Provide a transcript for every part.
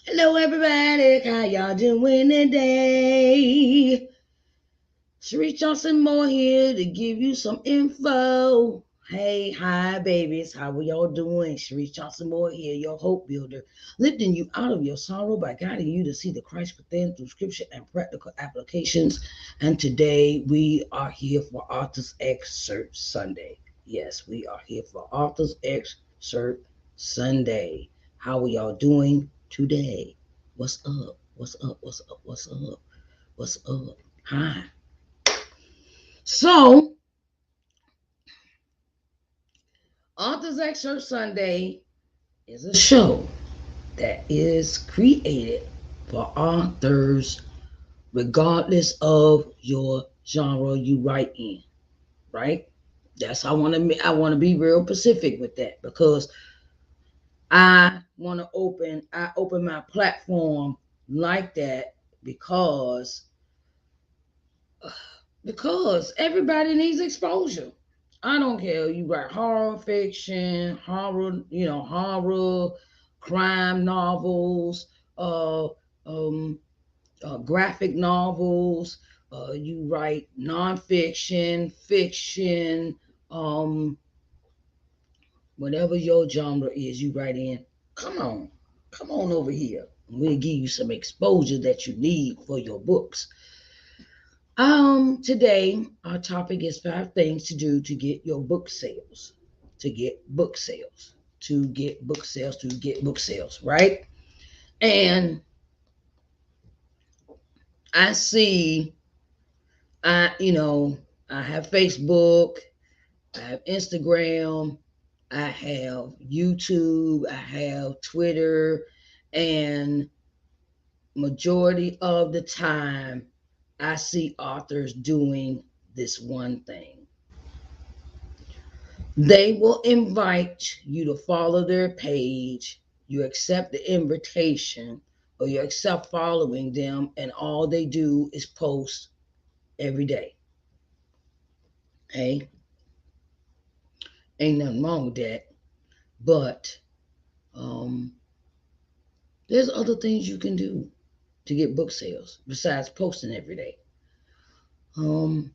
Hello, everybody. How y'all doing today? Sharice Johnson Moore here to give you some info. Hey, hi, babies. How are y'all doing? Sharice Johnson Moore here, your hope builder, lifting you out of your sorrow by guiding you to see the Christ within through scripture and practical applications. And today we are here for Author's Excerpt Sunday. Yes, we are here for Author's Excerpt Sunday. How are y'all doing today? What's up? What's up? What's up? What's up? What's up? Hi. So, Authors Excerpt Sunday is a show that is created for authors regardless of your genre you write in, right? That's I want to be real specific with that because I open my platform like that because everybody needs exposure. I don't care. You write horror fiction, horror, crime novels, uh, um, graphic novels. You write nonfiction, fiction, um, whatever your genre is, you write in. Come on, come on over here. We'll give you some exposure that you need for your books. Today our topic is 5 things to do to get your book sales, to get book sales, to get book sales, to get book sales, right? And I see, I have Facebook, I have Instagram, I have YouTube, I have Twitter, and majority of the time I see authors doing this one thing. They will invite you to follow their page. You accept the invitation or you accept following them, and all they do is post every day. Hey, ain't nothing wrong with that. But um, there's other things you can do to get book sales besides posting every day. Um,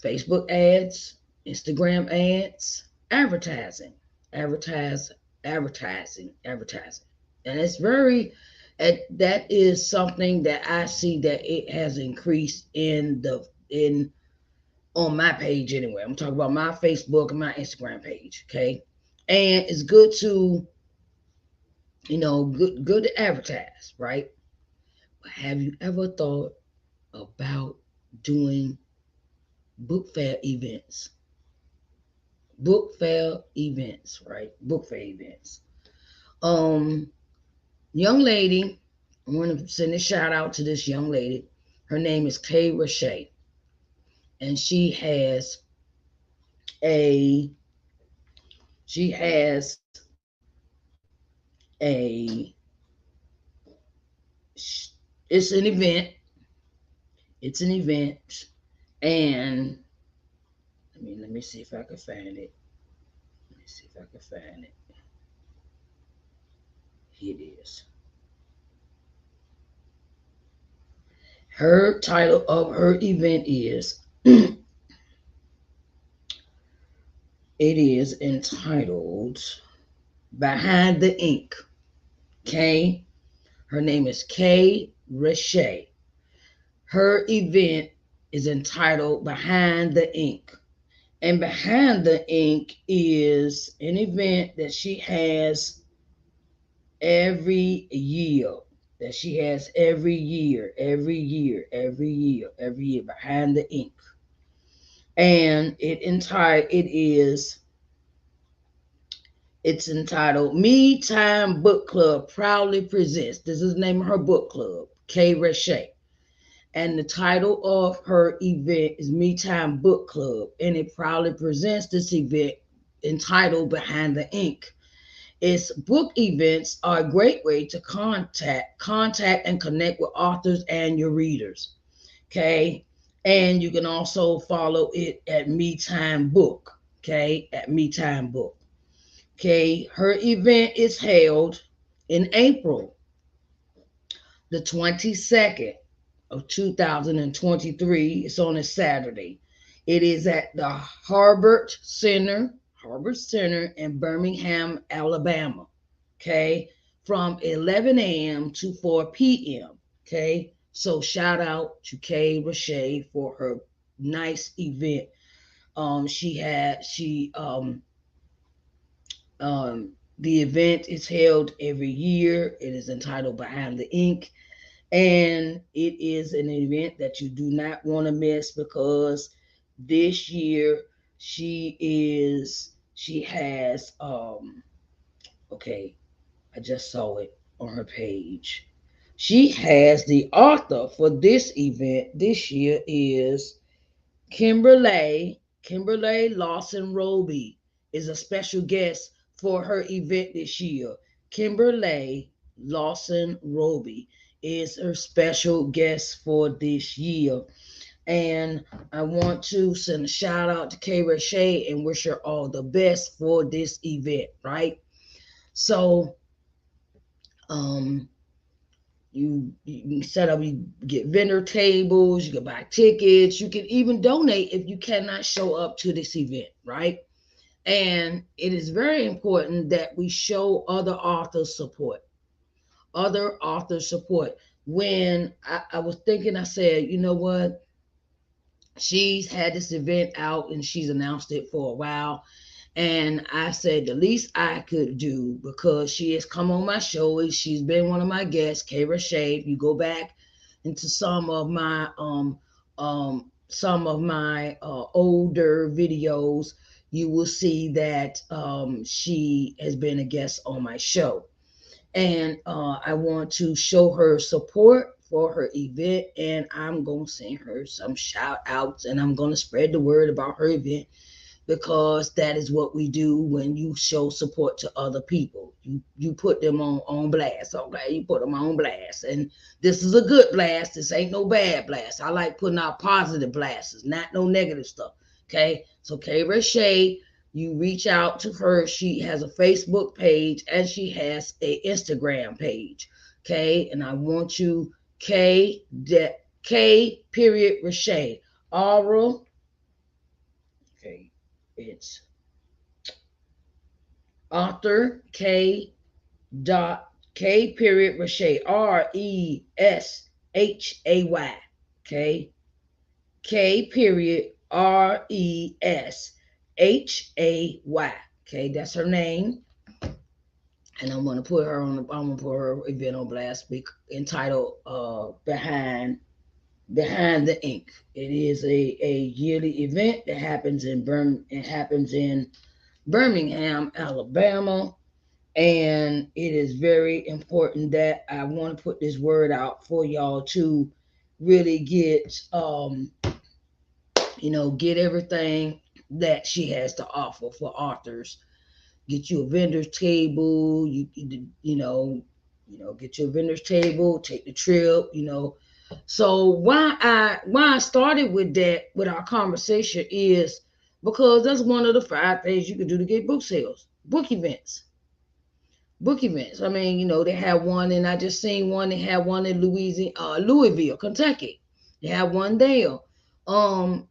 Facebook ads, Instagram ads, advertising, advertise, advertising. And it's that is something that I see that it has increased in on my page anyway. I'm talking about my Facebook and my Instagram page, okay? And it's good to, good to advertise, right? But have you ever thought about doing book fair events? Book fair events, right? Book fair events. Um, Young lady, I want to send a shout out to this young lady. Her name is Kay Rashay, and a she has a it's an event. It's an event, and let me see if I can find it. Let me see if I can find it. Here it is. Her title of her event is it is entitled Behind the Ink. Okay. Her name is Kay Rashay. Her event is entitled Behind the Ink. And Behind the Ink is an event that she has every year. That she has every year, Behind the Ink. And it's entitled Me Time Book Club proudly presents. This is the name of her book club, Kay Rashay. And the title of her event is Me Time Book Club. And it proudly presents this event entitled Behind the Ink. Its book events are a great way to contact and connect with authors and your readers. Okay. And you can also follow it at Me Time Book. Okay. At Me Time Book. Okay. Her event is held in April. the 22nd of 2023. It's on a Saturday. It is at the Harbert Center in Birmingham, Alabama. Okay, from 11 a.m. to 4 p.m. Okay, so shout out to Kay Rashay for her nice event. The event is held every year. It is entitled Behind the Ink, and it is an event that you do not want to miss because this year she has okay, I just saw it on her page. She has the author for this event this year is Kimberly Lawson Roby is a special guest for her event this year. Kimberly Lawson Roby is her special guest for this year. And I want to send a shout out to Kay Rashay and wish her all the best for this event, right? So um you can set up, you get vendor tables, you can buy tickets, you can even donate if you cannot show up to this event, right? And it is very important that we show other authors support. When I was thinking, I said, you know what? She's had this event out and she's announced it for a while. And I said the least I could do, because she has come on my show. She's been one of my guests, Kara Shave. You go back into some of my older videos, you will see that she has been a guest on my show. And I want to show her support for her event, and I'm gonna send her some shout outs, and I'm gonna spread the word about her event, because that is what we do when you show support to other people. You put them on blast, okay? You put them on blast. And this is a good blast. This ain't no bad blast. I like putting out positive blasts, not no negative stuff. Okay. So Kay Rashay, you reach out to her. She has a Facebook page and she has a Instagram page. Okay. And I want you, K period Rashay. Oral. Okay. It's author K period Rashay, Reshay. Okay. K period Reshay. Okay, that's her name. And I'm gonna put her on. I'm gonna put her event on blast. Entitled Behind the Ink. It is a yearly event that happens in Birmingham, Alabama. And it is very important that I want to put this word out for y'all to really get everything that she has to offer for authors. Get you a vendor's table, get you a vendor's table, take the trip. So why I started with that with our conversation is because that's one of the 5 things you can do to get book sales, book events. I mean, they have one, and I just seen one. They have one in Louisville, Kentucky. They have one there. And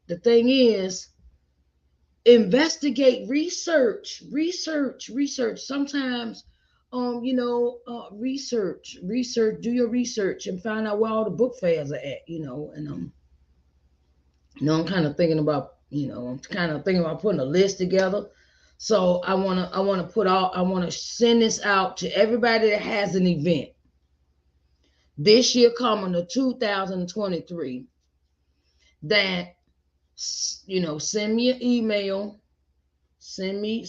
the thing is, investigate, research. Sometimes, research, do your research and find out where all the book fairs are at. And I'm kind of thinking about, putting a list together. So I want to send this out to everybody that has an event this year coming to 2023. That send me an email, send me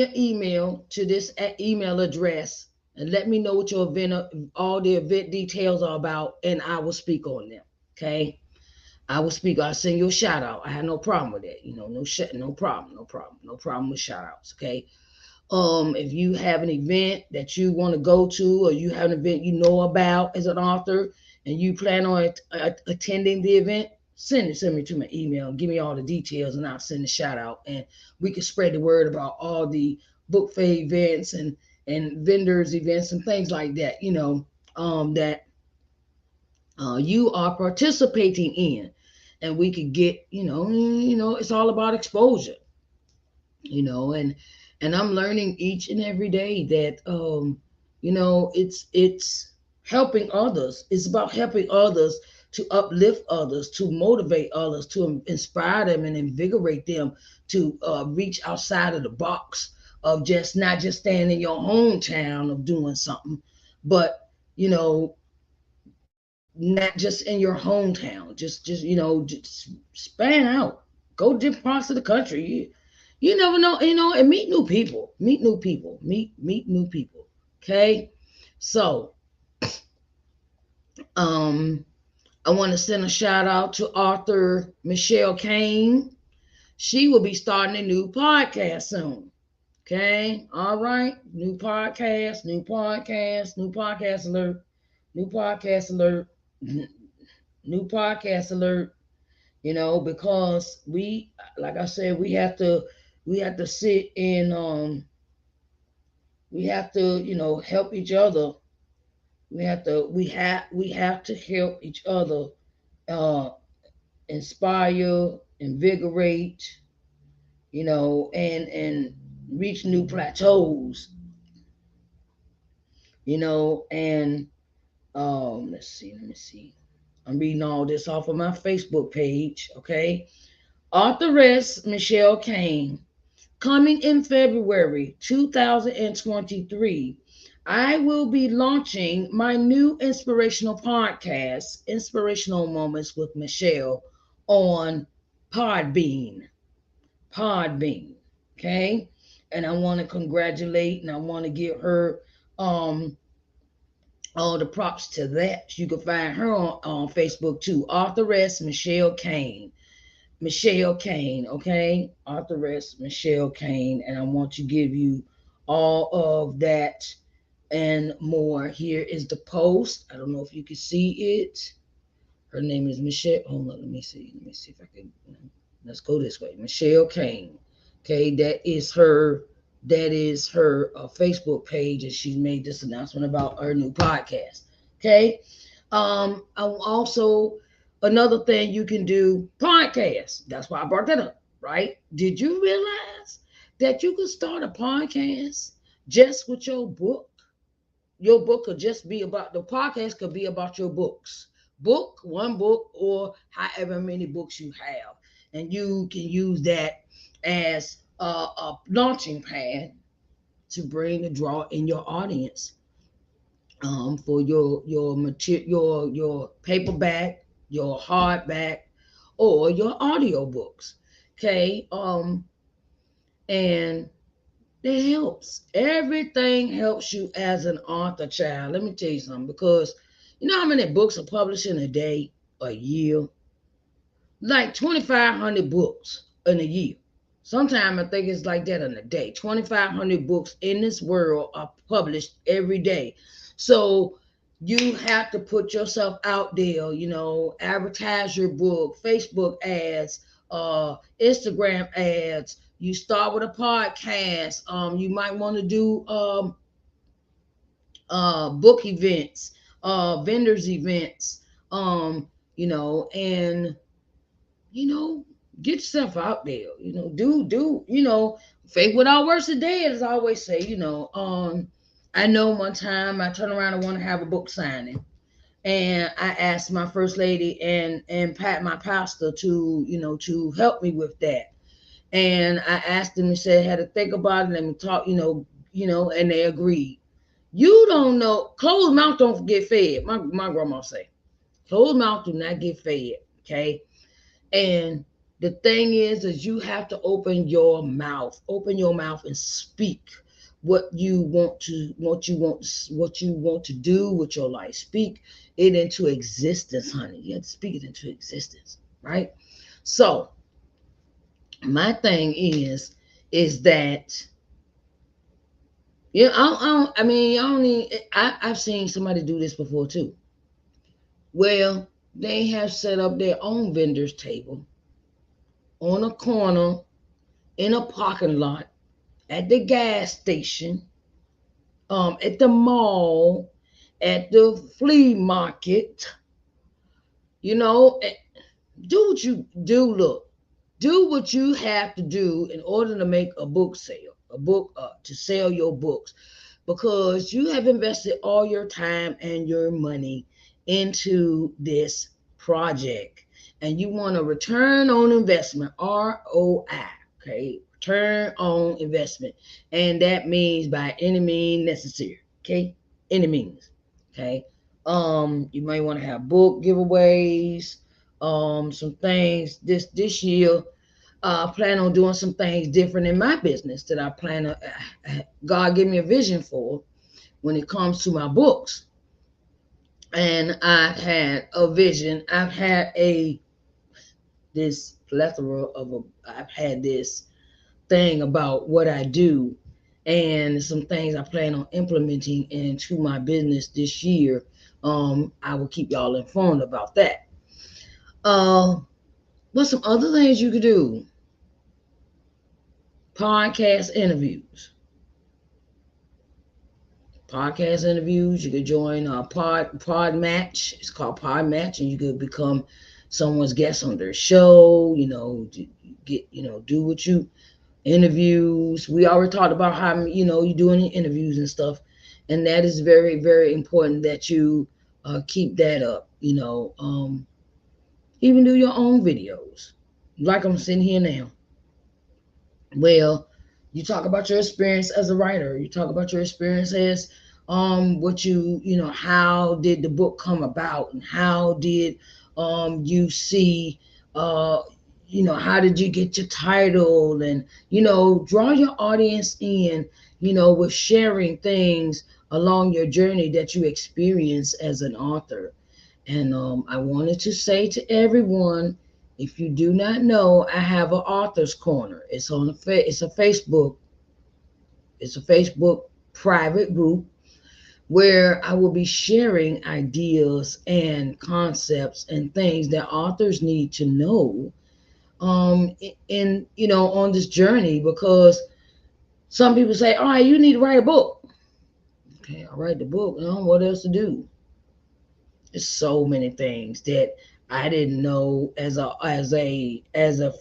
an email, to this email address, and let me know what your event, all the event details are about, and I will speak on them. Okay. I will speak. I'll send you a shout out. I have no problem with that. No problem with shout outs. Okay. If you have an event that you want to go to, or you have an event you know about as an author, and you plan on attending the event, send me to my email. Give me all the details, and I'll send a shout out, and we can spread the word about all the book fair events, and and vendors events and things like that, that you are participating in, and we could get, it's all about exposure, and I'm learning each and every day that it's helping others. It's about helping others, to uplift others, to motivate others, to inspire them and invigorate them to reach outside of the box of just not just staying in your hometown of doing something, but you know not just in your hometown, just just span out, go different parts of the country. You never know, and meet new people, meet new people. Okay, so um I want to send a shout out to author Michelle Kane. She will be starting a new podcast soon. Okay, all right, new podcast alert, new podcast alert, new podcast alert. Because like I said, we have to sit and we have to, help each other. We have to help each other, uh, inspire, invigorate, and reach new plateaus, and let me see. I'm reading all this off of my Facebook page, okay? Authoress Michelle Kane. Coming in February 2023, I will be launching my new inspirational podcast, Inspirational Moments with Michelle, on Podbean. Podbean. Okay? And I want to congratulate and I want to give her um all the props to that. You can find her on Facebook too. Authoress Michelle Kane. Michelle Kane, okay? Authoress Michelle Kane. And I want to give you all of that and more. Here is the post. I don't know if you can see it. Her name is Michelle. Hold on, let me see. Let me see if I can. Let's go this way. Michelle Kane. Okay, that is her Facebook page, and she made this announcement about her new podcast. Okay, I'm also another thing you can do podcast. That's why I brought that up. Right? Did you realize that you could start a podcast just with your book? Your book could just be about the podcast could be about your books. One book, or however many books you have. And you can use that as a launching pad to bring and draw in your audience, for your material, your paperback, your hardback, or your audio books. Okay. And it helps. Everything helps you as an author, child. Let me tell you something, because you know how many books are published in a day, a year? Like 2,500 books in a year. Sometimes I think it's like that in a day. 2,500 books in this world are published every day. So you have to put yourself out there, advertise your book, Facebook ads, Instagram ads. You start with a podcast. You might want to do book events, vendors events, and you know, get yourself out there. Faith without works is dead, as I always say. I know one time I turned around and want to have a book signing, and I asked my first lady and Pat, my pastor, to help me with that. And I asked them and said, had to think about it and talk, and they agreed. You don't know, closed mouth don't get fed. My grandma say, closed mouth do not get fed. Okay. And the thing is you have to open your mouth and speak what you want to do with your life. Speak it into existence, honey. You have to speak it into existence, right? So my thing is that I mean, I've seen somebody do this before too. Well, they have set up their own vendor's table on a corner in a parking lot at the gas station, at the mall, at the flea market. You know, do what you do. Look, do what you have to do in order to make a book sale, a book to sell your books, because you have invested all your time and your money into this project, and you want a return on investment, ROI. Okay, return on investment, and that means by any means necessary. Okay, any means. Okay, you might want to have book giveaways, some things this year. I plan on doing some things different in my business that I plan to. God gave me a vision for when it comes to my books, and I had a vision. I've had this plethora of I've had this thing about what I do, and some things I plan on implementing into my business this year. I will keep y'all informed about that. Uh, what's some other things you could do? Podcast interviews. Podcast interviews. You could join Pod Match. It's called Pod Match, and you could become someone's guest on their show. Do what you interviews. We already talked about how you doing interviews and stuff, and that is very very important that you keep that up. Even do your own videos, like I'm sitting here now. Well, you talk about your experience as a writer. You talk about your experience as what how did the book come about, and how did you see how did you get your title, and draw your audience in, with sharing things along your journey that you experience as an author. And I wanted to say to everyone, if you do not know, I have an author's corner. It's a Facebook private group where I will be sharing ideas and concepts and things that authors need to know in on this journey, because some people say, all right, you need to write a book. Okay, I'll write the book. What else to do? There's so many things that I didn't know as a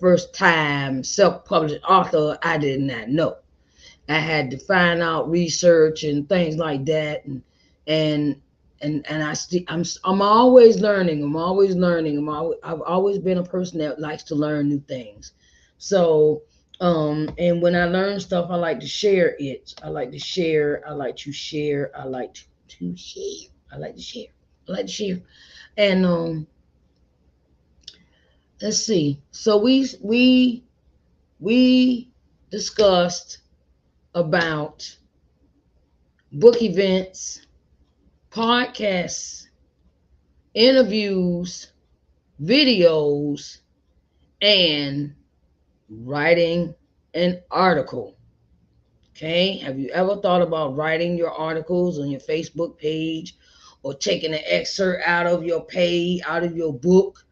first time self-published author. I did not know. I had to find out research and things like that, and I'm always learning. I've always been a person that likes to learn new things. So and when I learn stuff, I like to share it. I like to share. I like to share. I like to share. I like to share. I like to share. And let's see. So we discussed about book events, podcasts, interviews, videos, and writing an article. Okay, have you ever thought about writing your articles on your Facebook page, or taking an excerpt out of your page, out of your book,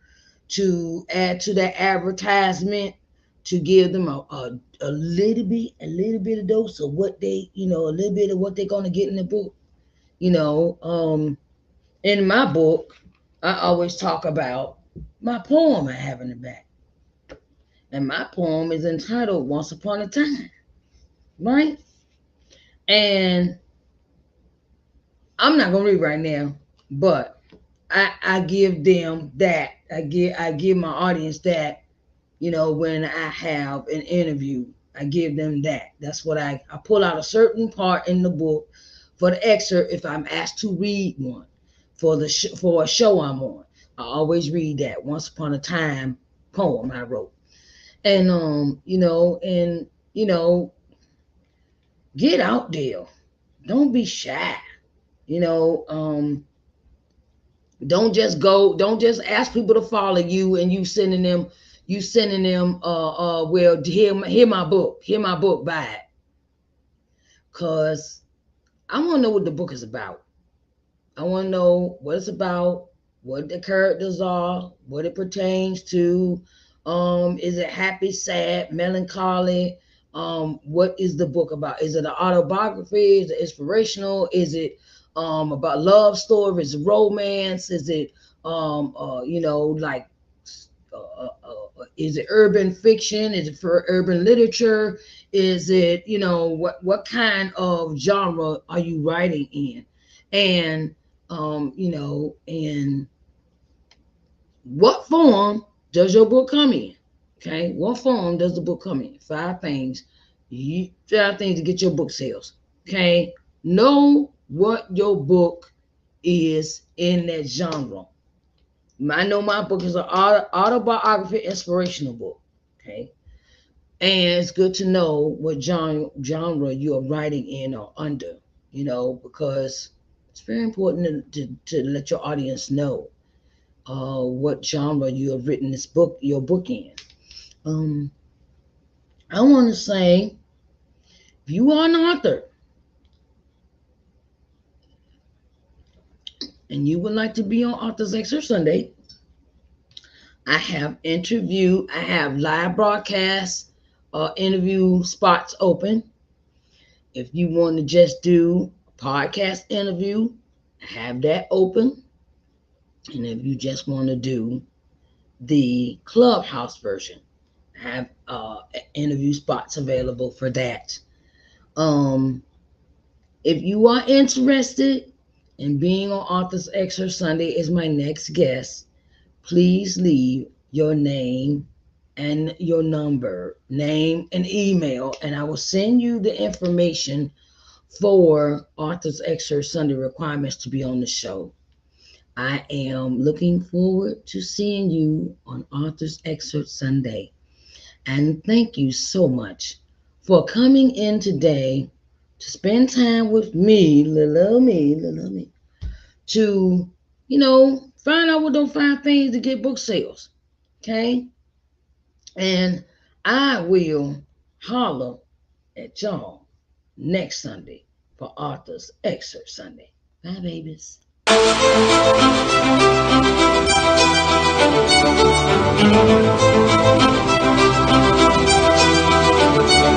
to add to that advertisement, to give them a little bit of dose of what they, a little bit of what they're going to get in the book? In my book, I always talk about my poem I have in the back. And my poem is entitled Once Upon a Time, right? And I'm not going to read right now, but I give them that. I give my audience that, when I have an interview, I give them that. That's what I pull out a certain part in the book for the excerpt if I'm asked to read one for for a show I'm on. I always read that Once Upon a Time poem I wrote. And get out there. Don't be shy. You know, don't just ask people to follow you, and you sending them well, hear my book, buy it. Cause I want to know what the book is about. I want to know what it's about, what the characters are, what it pertains to. Is it happy, sad, melancholy? What is the book about? Is it an autobiography? Is it inspirational? Is it about love story? Is it romance? Is it like is it urban fiction? Is it for urban literature? Is it what kind of genre are you writing in? And and what form does your book come in? Okay, what form does the book come in? Five things to get your book sales. Okay, know what your book is in that genre. I know my book is an autobiography, inspirational book. Okay, and it's good to know what genre you are writing in or under. Because it's very important to let your audience know what genre you have written your book in. Um, I want to say, if you are an author and you would like to be on Authors Excerpt Sunday, I have live broadcast interview spots open. If you want to just do a podcast interview, I have that open. And if you just want to do the Clubhouse version, I have interview spots available for that. If you are interested in being on Authors Excerpt Sunday as my next guest, please leave your name and your number, name and email, and I will send you the information for Authors Excerpt Sunday requirements to be on the show. I am looking forward to seeing you on Authors Excerpt Sunday. And thank you so much for coming in today to spend time with me, little me, to, find out what those 5 things to get book sales. Okay? And I will holler at y'all next Sunday for Authors Excerpt Sunday. Bye, babies.